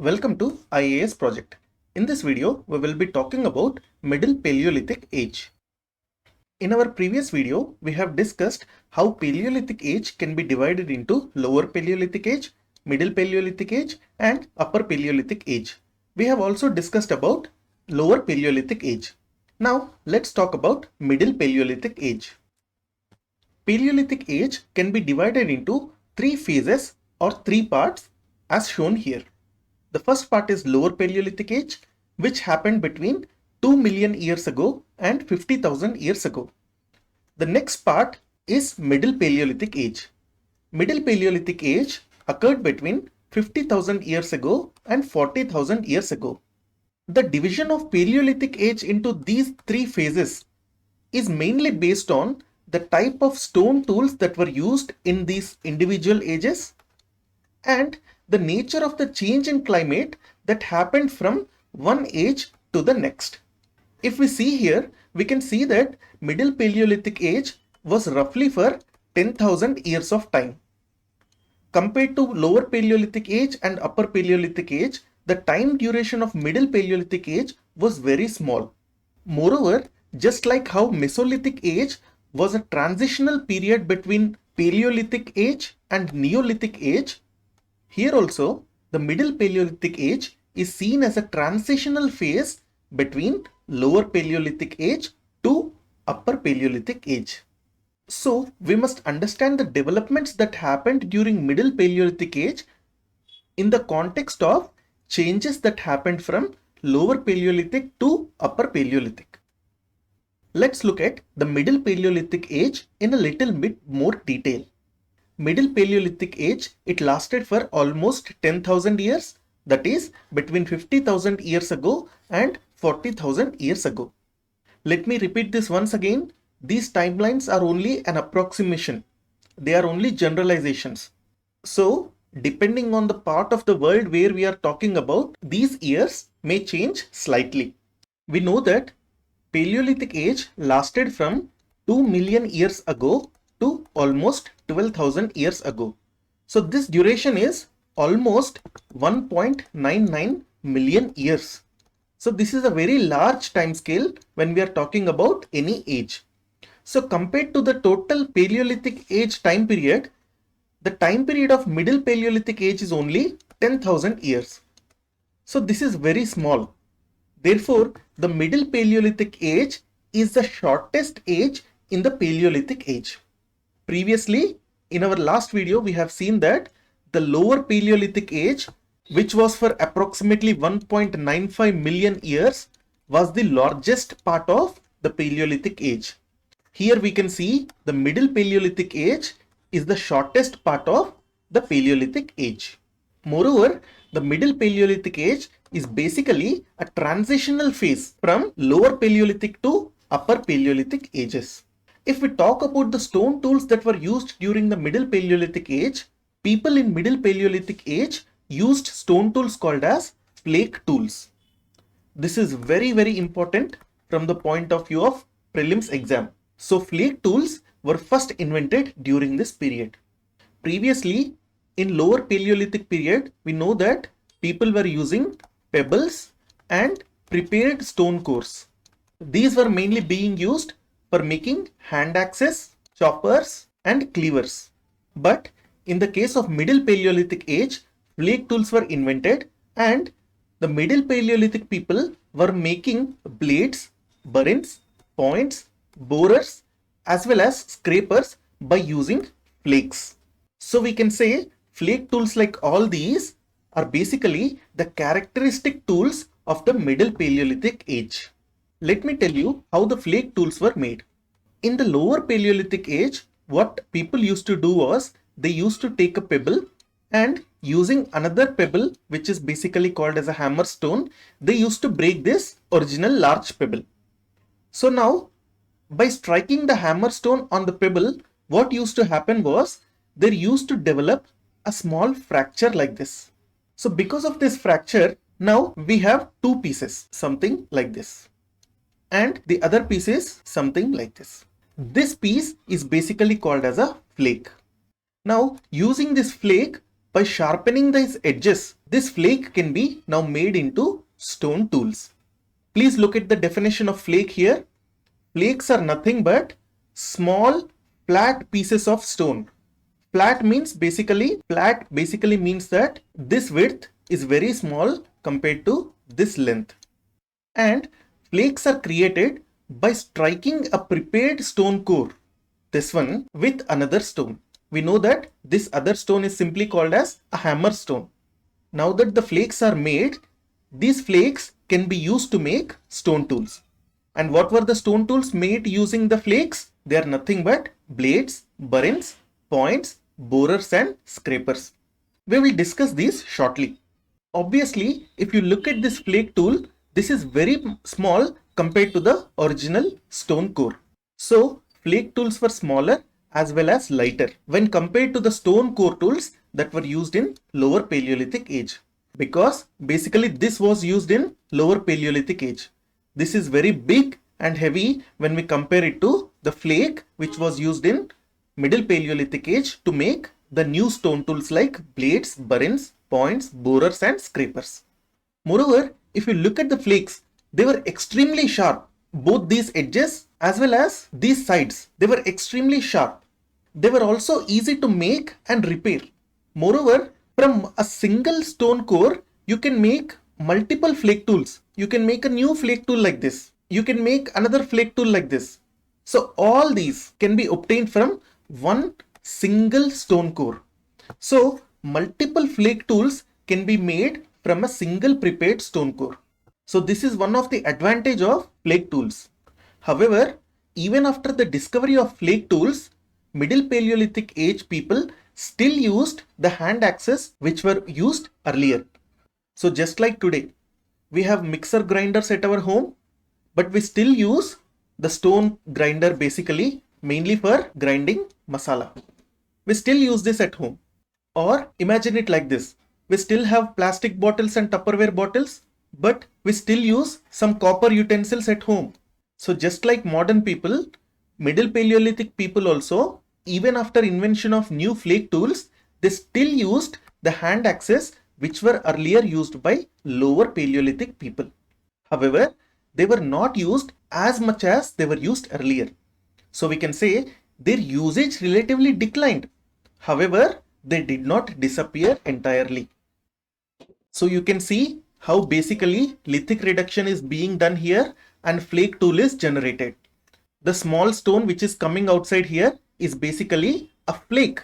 Welcome to IAS project. In this video, we will be talking about Middle Paleolithic Age. In our previous video, we have discussed how Paleolithic Age can be divided into Lower Paleolithic Age, Middle Paleolithic Age and Upper Paleolithic Age. We have also discussed about Lower Paleolithic Age. Now, let's talk about Middle Paleolithic Age. Paleolithic Age can be divided into three phases or three parts as shown here. The first part is Lower Paleolithic Age, which happened between 2 million years ago and 50,000 years ago. The next part is Middle Paleolithic Age. Middle Paleolithic Age occurred between 50,000 years ago and 40,000 years ago. The division of Paleolithic Age into these three phases is mainly based on the type of stone tools that were used in these individual ages and the nature of the change in climate that happened from one age to the next. If we see here, we can see that Middle Paleolithic Age was roughly for 10,000 years of time. Compared to Lower Paleolithic Age and Upper Paleolithic Age, the time duration of Middle Paleolithic Age was very small. Moreover, just like how Mesolithic Age was a transitional period between Paleolithic Age and Neolithic Age, here also, the Middle Paleolithic Age is seen as a transitional phase between Lower Paleolithic Age to Upper Paleolithic Age. So, we must understand the developments that happened during Middle Paleolithic Age in the context of changes that happened from Lower Paleolithic to Upper Paleolithic. Let's look at the Middle Paleolithic Age in a little bit more detail. Middle Paleolithic Age, it lasted for almost 10,000 years, that is between 50,000 years ago and 40,000 years ago. Let me repeat this once again. These timelines are only an approximation. They are only generalizations. So, depending on the part of the world where we are talking about, these years may change slightly. We know that Paleolithic Age lasted from 2 million years ago to almost 12,000 years ago. So this duration is almost 1.99 million years. So this is a very large time scale when we are talking about any age. So compared to the total Paleolithic Age time period, the time period of Middle Paleolithic Age is only 10,000 years. So this is very small. Therefore, the Middle Paleolithic Age is the shortest age in the Paleolithic Age. Previously, in our last video, we have seen that the Lower Paleolithic Age, which was for approximately 1.95 million years, was the largest part of the Paleolithic Age. Here we can see the Middle Paleolithic Age is the shortest part of the Paleolithic Age. Moreover, the Middle Paleolithic Age is basically a transitional phase from Lower Paleolithic to Upper Paleolithic ages. If we talk about the stone tools that were used during the Middle Paleolithic Age, people in Middle Paleolithic Age used stone tools called as flake tools. This is very important from the point of view of prelims exam. So flake tools were first invented during this period. Previously, in Lower Paleolithic period, we know that people were using pebbles and prepared stone cores. These were mainly being used for making hand axes, choppers and cleavers. But in the case of Middle Paleolithic Age, flake tools were invented and the Middle Paleolithic people were making blades, burins, points, borers as well as scrapers by using flakes. So we can say flake tools like all these are basically the characteristic tools of the Middle Paleolithic Age. Let me tell you how the flake tools were made. In the Lower Paleolithic Age, what people used to do was they used to take a pebble and using another pebble, which is basically called as a hammer stone, they used to break this original large pebble. So now, by striking the hammer stone on the pebble, what used to happen was they used to develop a small fracture like this. So because of this fracture, now we have two pieces, something like this. And the other piece is something like this. This piece is basically called as a flake. Now, using this flake, By sharpening these edges, this flake can be now made into stone tools. Please look at the definition of flake here. Flakes are nothing but small flat pieces of stone. Flat basically means that this width is very small compared to this length. And flakes are created by striking a prepared stone core, this one, with another stone. We know that this other stone is simply called as a hammer stone. Now that the flakes are made, these flakes can be used to make stone tools. And what were the stone tools made using the flakes? They are nothing but blades, burins, points, borers and scrapers. We will discuss these shortly. Obviously, if you look at this flake tool, this is very small compared to the original stone core. So, flake tools were smaller as well as lighter when compared to the stone core tools that were used in Lower Paleolithic Age. Because basically this was used in Lower Paleolithic Age. This is very big and heavy when we compare it to the flake which was used in Middle Paleolithic Age to make the new stone tools like blades, burins, points, borers and scrapers. Moreover, if you look at the flakes, they were extremely sharp. Both these edges as well as these sides, they were extremely sharp. They were also easy to make and repair. Moreover, from a single stone core, you can make multiple flake tools. You can make a new flake tool like this. You can make another flake tool like this. So all these can be obtained from one single stone core. So multiple flake tools can be made from a single prepared stone core. So this is one of the advantage of flake tools. However, even after the discovery of flake tools, Middle Paleolithic Age people still used the hand axes which were used earlier. So just like today, we have mixer grinders at our home, but we still use the stone grinder basically mainly for grinding masala. We still use this at home. Or imagine it like this. We still have plastic bottles and Tupperware bottles, but we still use some copper utensils at home. So just like modern people, Middle Paleolithic people also, even after invention of new flake tools, they still used the hand axes which were earlier used by Lower Paleolithic people. However, they were not used as much as they were used earlier. So we can say their usage relatively declined. However, they did not disappear entirely. So you can see how basically lithic reduction is being done here and flake tool is generated. The small stone which is coming outside here is basically a flake.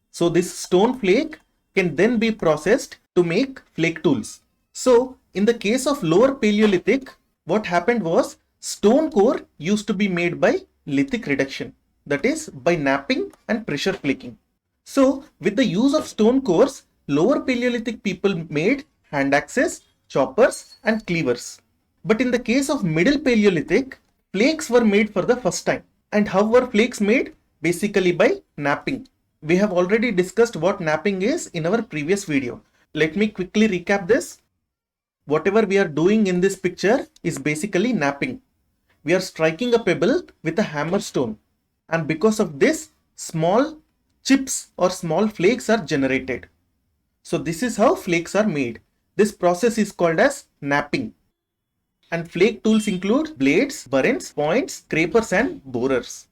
So this stone flake can then be processed to make flake tools. So in the case of Lower Paleolithic, what happened was stone core used to be made by lithic reduction, that is by knapping and pressure flaking. So with the use of stone cores, Lower Paleolithic people made hand axes, choppers and cleavers. But in the case of Middle Paleolithic, flakes were made for the first time. And how were flakes made? Basically by knapping. We have already discussed what knapping is in our previous video. Let me quickly recap this. Whatever we are doing in this picture is basically knapping. We are striking a pebble with a hammer stone. And because of this, small chips or small flakes are generated. So this is how flakes are made. This process is called as knapping. And flake tools include blades, burins, points, scrapers and borers.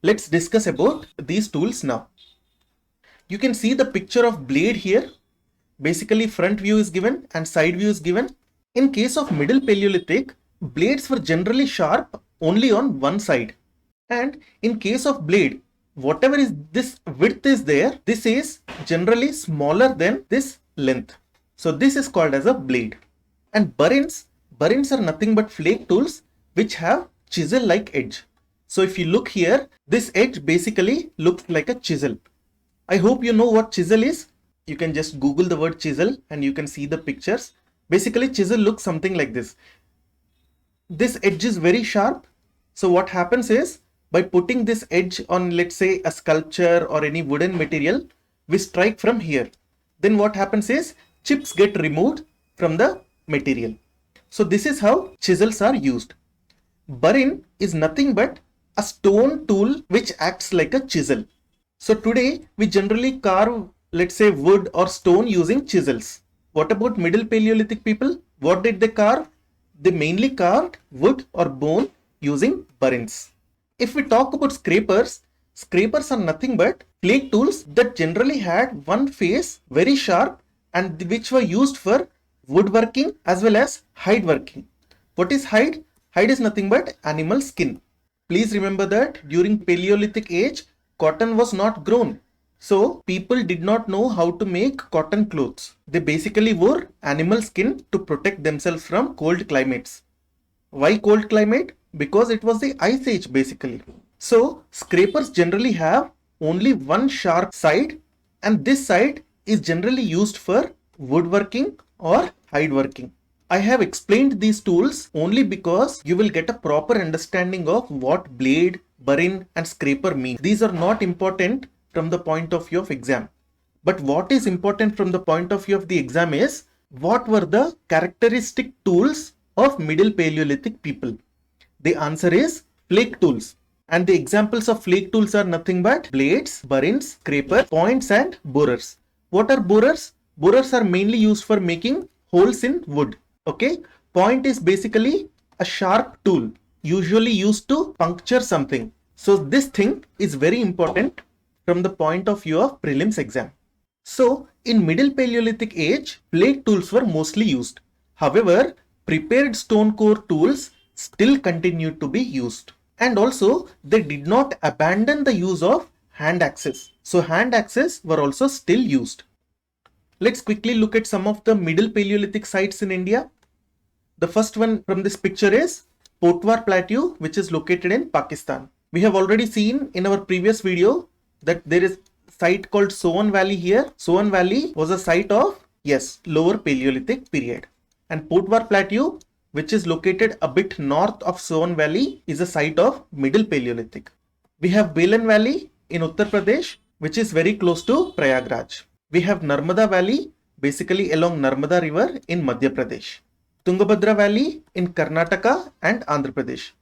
Let's discuss about these tools now. You can see the picture of blade here. Basically front view is given and side view is given. In case of Middle Paleolithic, blades were generally sharp only on one side. And in case of blade, whatever is this width is there, this is generally smaller than this length. So this is called as a blade. And burins are nothing but flake tools which have chisel like edge. So if you look here, this edge basically looks like a chisel. I hope you know what chisel is. You can just Google the word chisel and you can see the pictures. Basically chisel looks something like this. This edge is very sharp. So what happens is, by putting this edge on, let's say, a sculpture or any wooden material, we strike from here. Then what happens is chips get removed from the material. So this is how chisels are used. Burin is nothing but a stone tool which acts like a chisel. So today we generally carve let's say wood or stone using chisels. What about Middle Paleolithic people? What did they carve? They mainly carved wood or bone using burins. If we talk about scrapers, scrapers are nothing but flake tools that generally had one face very sharp and which were used for woodworking as well as hide working. What is hide? Hide is nothing but animal skin. Please remember that during Paleolithic age, cotton was not grown. So people did not know how to make cotton clothes. They basically wore animal skin to protect themselves from cold climates. Why cold climate? Because it was the ice age basically. So scrapers generally have only one sharp side, and this side is generally used for woodworking or hide working. I have explained these tools only because you will get a proper understanding of what blade, burin and scraper mean. These are not important from the point of view of exam. But what is important from the point of view of the exam is what were the characteristic tools of Middle Paleolithic people. The answer is flake tools. And the examples of flake tools are nothing but blades, burins, scraper, points and borers. What are borers? Borers are mainly used for making holes in wood. Okay, point is basically a sharp tool usually used to puncture something. So this thing is very important from the point of view of prelims exam. So in Middle Paleolithic age, flake tools were mostly used. However, prepared stone core tools still continued to be used. And also they did not abandon the use of hand axes. So hand axes were also still used. Let's quickly look at some of the Middle Paleolithic sites in India. The first one from this picture is Potwar Plateau, which is located in Pakistan. We have already seen in our previous video that there is a site called Soan Valley here. Soan Valley was a site of, yes, lower Paleolithic period. And Potwar Plateau, which is located a bit north of Soan Valley, is a site of Middle Paleolithic. We have Belan Valley in Uttar Pradesh, which is very close to Prayagraj. We have Narmada Valley, basically along Narmada River in Madhya Pradesh. Tungabhadra Valley in Karnataka and Andhra Pradesh.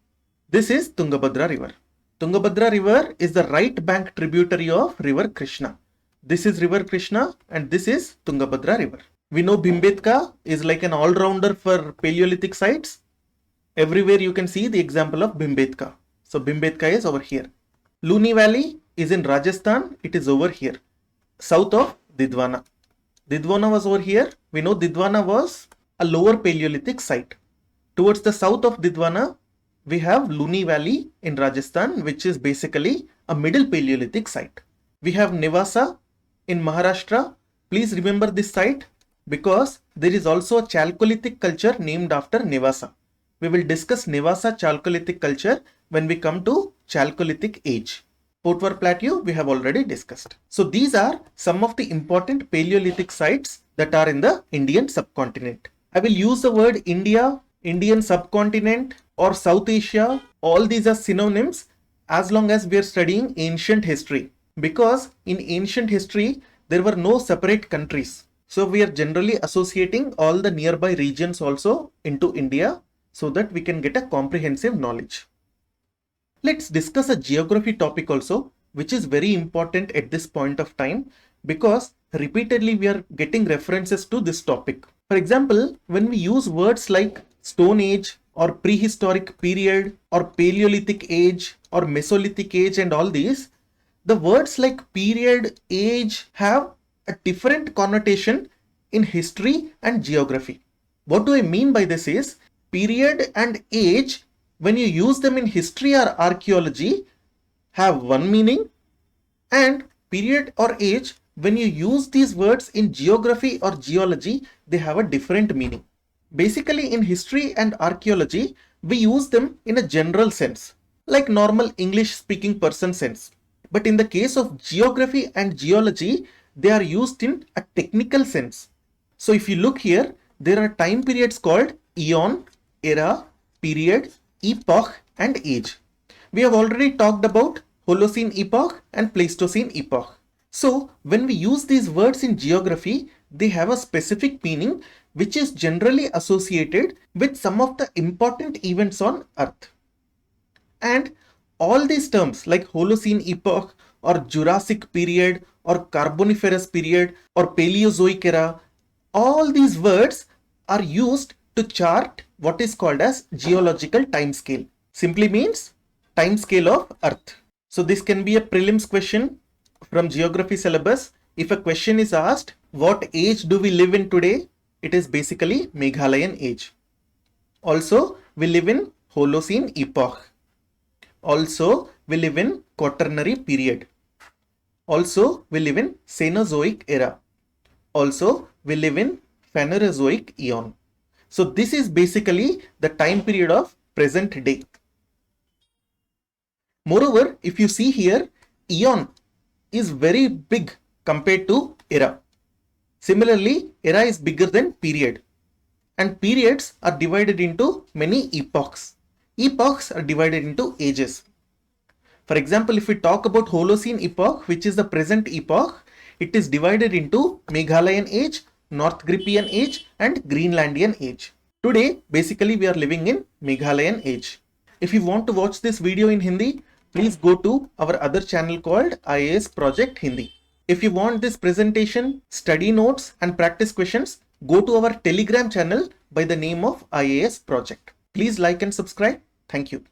This is Tungabhadra River. Tungabhadra River is the right bank tributary of River Krishna. This is River Krishna and this is Tungabhadra River. We know Bhimbetka is like an all-rounder for Paleolithic sites. Everywhere you can see the example of Bhimbetka. So Bhimbetka is over here. Luni Valley is in Rajasthan. It is over here, south of Didwana. Didwana was over here. We know Didwana was a lower Paleolithic site. Towards the south of Didwana, we have Luni Valley in Rajasthan, which is basically a Middle Paleolithic site. We have Nevasa in Maharashtra. Please remember this site because there is also a Chalcolithic culture named after Nevasa. We will discuss Nevasa Chalcolithic culture when we come to Chalcolithic age. Potwar Plateau we have already discussed. So these are some of the important Paleolithic sites that are in the Indian subcontinent. I will use the word India, Indian subcontinent or South Asia. All these are synonyms as long as we are studying ancient history, because in ancient history there were no separate countries. So we are generally associating all the nearby regions also into India so that we can get a comprehensive knowledge. Let's discuss a geography topic also, which is very important at this point of time because repeatedly we are getting references to this topic. For example, when we use words like Stone Age or prehistoric period or Paleolithic age or Mesolithic age and all these, the words like period, age have a different connotation in history and geography. What do I mean by this is, period and age, when you use them in history or archaeology, have one meaning, and period or age, when you use these words in geography or geology, they have a different meaning. Basically, in history and archaeology, we use them in a general sense, like normal English speaking person sense. But in the case of geography and geology, they are used in a technical sense. So if you look here, there are time periods called eon, era, period, epoch and age. We have already talked about Holocene epoch and Pleistocene epoch. So when we use these words in geography, they have a specific meaning which is generally associated with some of the important events on Earth. And all these terms like Holocene epoch or Jurassic period or Carboniferous period or Paleozoic era. All these words are used to chart what is called as geological timescale. Simply means timescale of Earth. So this can be a prelims question from geography syllabus. If a question is asked, what age do we live in today? It is basically Meghalayan age. Also, we live in Holocene epoch. Also, we live in Quaternary period. Also, we live in Cenozoic era. Also, we live in Phanerozoic eon. So this is basically the time period of present day. Moreover, if you see here, eon is very big compared to era. Similarly, era is bigger than period. And periods are divided into many epochs. Epochs are divided into ages. For example, if we talk about Holocene epoch, which is the present epoch, it is divided into Meghalayan age, North Grippian age and Greenlandian age. Today, basically we are living in Meghalayan age. If you want to watch this video in Hindi, please go to our other channel called IAS Project Hindi. If you want this presentation, study notes and practice questions, go to our Telegram channel by the name of IAS Project. Please like and subscribe. Thank you.